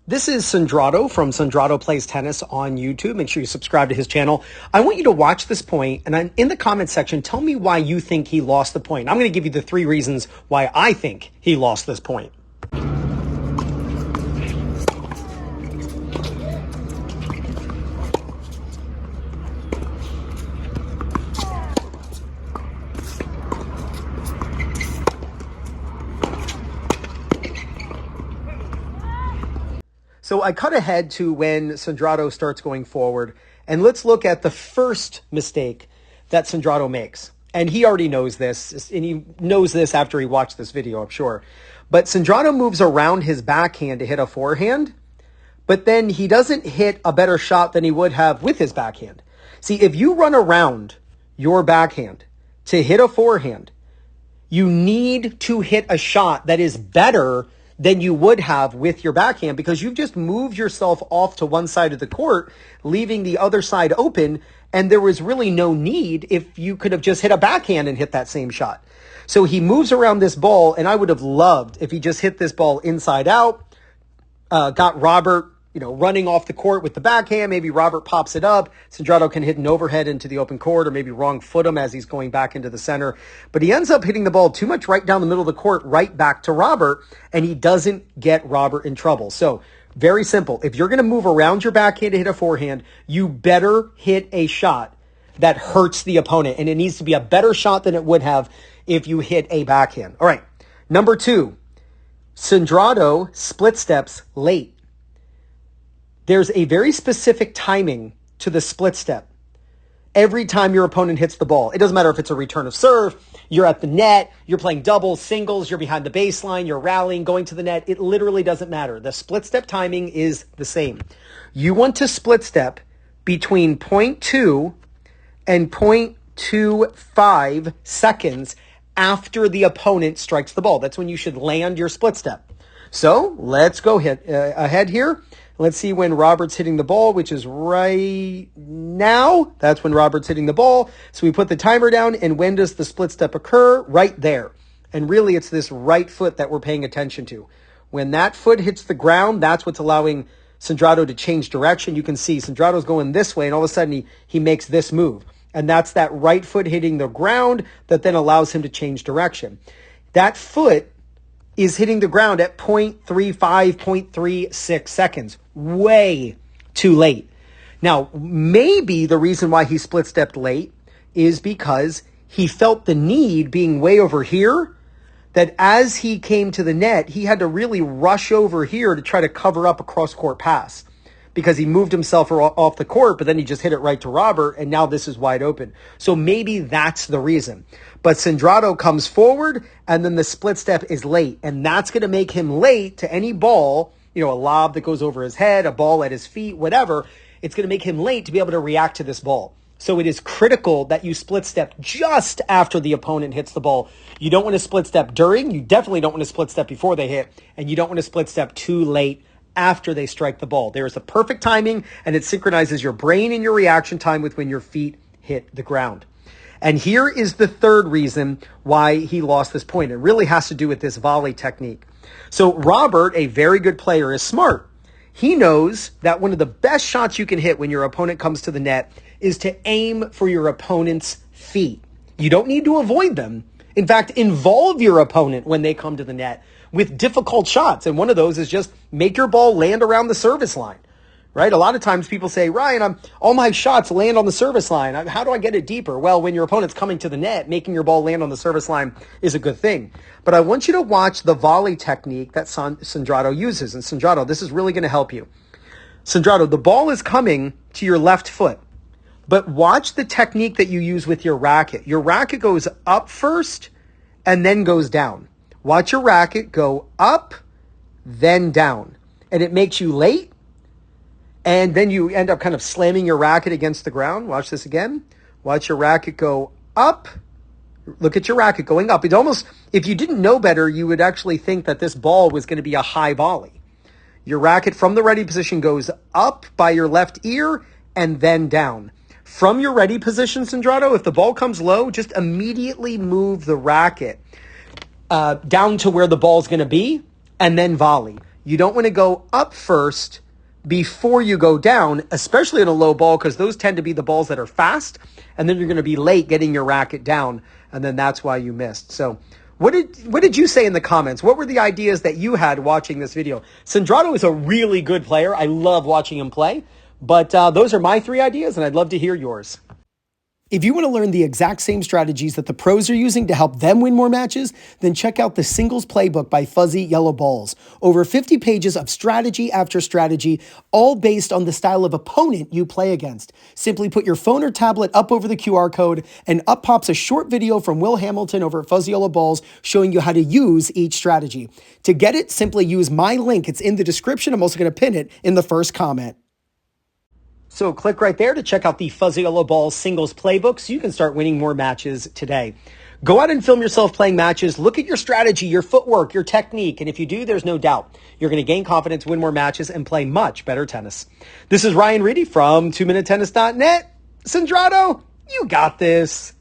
This is Sandrato from Sandrato Plays Tennis on YouTube. Make sure you subscribe to his channel. I want you to watch this point, and in the comment section, tell me why you think he lost the point. I'm going to give you the 3 reasons why I think he lost this point. So I cut ahead to when Sandrato starts going forward, and let's look at the first mistake that Sandrato makes. And he already knows this, and he knows this after he watched this video, I'm sure. But Sandrato moves around his backhand to hit a forehand, but then he doesn't hit a better shot than he would have with his backhand. See, if you run around your backhand to hit a forehand, you need to hit a shot that is better than you would have with your backhand, because you've just moved yourself off to one side of the court, leaving the other side open, and there was really no need if you could have just hit a backhand and hit that same shot. So he moves around this ball, and I would have loved if he just hit this ball inside out, got Robert, running off the court with the backhand. Maybe Robert pops it up. Sandrato can hit an overhead into the open court, or maybe wrong foot him as he's going back into the center. But he ends up hitting the ball too much right down the middle of the court, right back to Robert, and he doesn't get Robert in trouble. So very simple. If you're going to move around your backhand to hit a forehand, you better hit a shot that hurts the opponent, and it needs to be a better shot than it would have if you hit a backhand. All right. Number 2, Sandrato split steps late. There's a very specific timing to the split step. Every time your opponent hits the ball, it doesn't matter if it's a return of serve, you're at the net, you're playing doubles, singles, you're behind the baseline, you're rallying, going to the net. It literally doesn't matter. The split step timing is the same. You want to split step between 0.2 and 0.25 seconds after the opponent strikes the ball. That's when you should land your split step. So let's go ahead here. Let's see when Robert's hitting the ball, which is right now. That's when Robert's hitting the ball. So we put the timer down, and when does the split step occur? Right there. And really, it's this right foot that we're paying attention to. When that foot hits the ground, that's what's allowing Sandrato to change direction. You can see Sandrato's going this way, and all of a sudden he makes this move. And that's that right foot hitting the ground that then allows him to change direction. That foot is hitting the ground at 0.35, 0.36 seconds. Way too late. Now, maybe the reason why he split stepped late is because he felt the need, being way over here, that as he came to the net, he had to really rush over here to try to cover up a cross-court pass, because he moved himself off the court, but then he just hit it right to Robert, and now this is wide open. So maybe that's the reason. But Sandrato comes forward, and then the split step is late, and that's going to make him late to any ball, a lob that goes over his head, a ball at his feet, whatever. It's going to make him late to be able to react to this ball. So it is critical that you split step just after the opponent hits the ball. You don't want to split step during. You definitely don't want to split step before they hit, and you don't want to split step too late after they strike the ball. There is a perfect timing, and it synchronizes your brain and your reaction time with when your feet hit the ground. And here is the 3rd reason why he lost this point. It really has to do with this volley technique. So Robert, a very good player, is smart. He knows that one of the best shots you can hit when your opponent comes to the net is to aim for your opponent's feet. You don't need to avoid them. In fact, involve your opponent when they come to the net with difficult shots. And one of those is just make your ball land around the service line, right? A lot of times people say, Ryan, all my shots land on the service line. How do I get it deeper? Well, when your opponent's coming to the net, making your ball land on the service line is a good thing. But I want you to watch the volley technique that Sandrato uses. And Sandrato, this is really going to help you. Sandrato, the ball is coming to your left foot. But watch the technique that you use with your racket. Your racket goes up first and then goes down. Watch your racket go up, then down. And it makes you late. And then you end up kind of slamming your racket against the ground. Watch this again. Watch your racket go up. Look at your racket going up. It's almost, if you didn't know better, you would actually think that this ball was going to be a high volley. Your racket from the ready position goes up by your left ear and then down. From your ready position, Sandrato, if the ball comes low, just immediately move the racket down to where the ball's going to be, and then volley. You don't want to go up first before you go down, especially in a low ball, because those tend to be the balls that are fast, and then you're going to be late getting your racket down, and then that's why you missed. So what did you say in the comments? What were the ideas that you had watching this video? Sandrato is a really good player. I love watching him play, but those are my 3 ideas, and I'd love to hear yours. If you want to learn the exact same strategies that the pros are using to help them win more matches, then check out the Singles Playbook by Fuzzy Yellow Balls. Over 50 pages of strategy after strategy, all based on the style of opponent you play against. Simply put your phone or tablet up over the QR code, and up pops a short video from Will Hamilton over at Fuzzy Yellow Balls showing you how to use each strategy. To get it, simply use my link. It's in the description. I'm also going to pin it in the first comment. So click right there to check out the Fuzzy Yellow Balls Singles Playbook so you can start winning more matches today. Go out and film yourself playing matches. Look at your strategy, your footwork, your technique. And if you do, there's no doubt you're going to gain confidence, win more matches, and play much better tennis. This is Ryan Reedy from 2minutetennis.net. Sandrato, you got this.